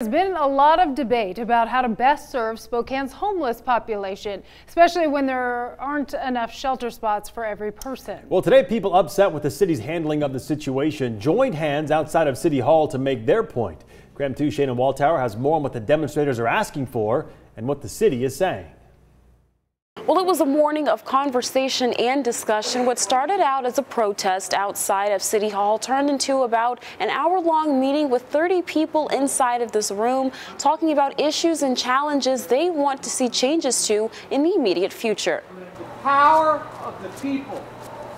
There's been a lot of debate about how to best serve Spokane's homeless population, especially when there aren't enough shelter spots for every person. Well, today people upset with the city's handling of the situation joined hands outside of City Hall to make their point. KREM 2's Shana Waldtower has more on what the demonstrators are asking for and what the city is saying. Well, it was a morning of conversation and discussion. What started out as a protest outside of City Hall turned into about an hour-long meeting with 30 people inside of this room talking about issues and challenges they want to see changes to in the immediate future. The power of the people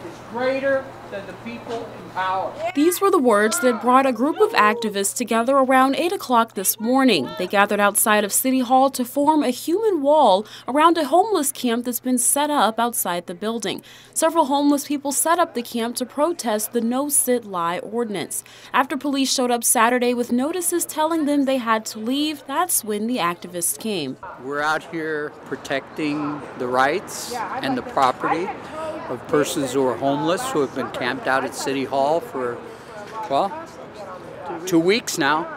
is greater than the people in power. These were the words that brought a group of activists together around 8 o'clock this morning. They gathered outside of City Hall to form a human wall around a homeless camp that's been set up outside the building. Several homeless people set up the camp to protest the No Sit Lie ordinance. After police showed up Saturday with notices telling them they had to leave, that's when the activists came. We're out here protecting the rights and the property of persons who are homeless, who have been camped out at City Hall for, well, 2 weeks now,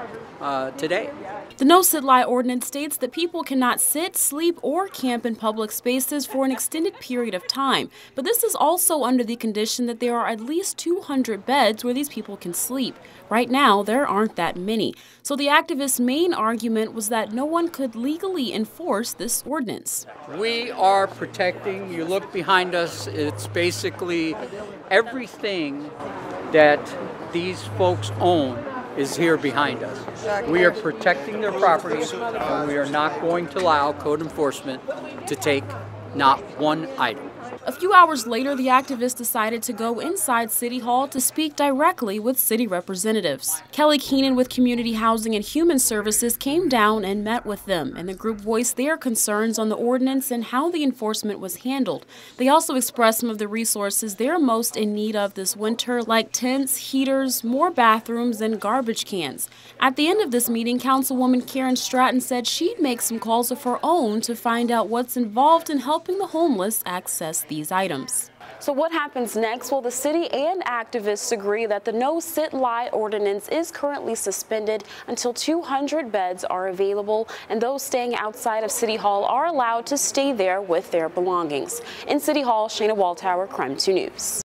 today. The No Sit Lie ordinance states that people cannot sit, sleep, or camp in public spaces for an extended period of time. But this is also under the condition that there are at least 200 beds where these people can sleep. Right now, there aren't that many. So the activists' main argument was that no one could legally enforce this ordinance. We are protecting, you look behind us, it's basically everything that these folks own is here behind us. We are protecting their properties, and we are not going to allow code enforcement to take not one item. A few hours later, the activists decided to go inside City Hall to speak directly with city representatives. Kelly Keenan with Community Housing and Human Services came down and met with them, and the group voiced their concerns on the ordinance and how the enforcement was handled. They also expressed some of the resources they're most in need of this winter, like tents, heaters, more bathrooms, and garbage cans. At the end of this meeting, Councilwoman Karen Stratton said she'd make some calls of her own to find out what's involved in helping the homeless access these items. So what happens next? Well, the city and activists agree that the No Sit Lie ordinance is currently suspended until 200 beds are available, and those staying outside of City Hall are allowed to stay there with their belongings. In City Hall, Shana Waldtower, KREM 2 News.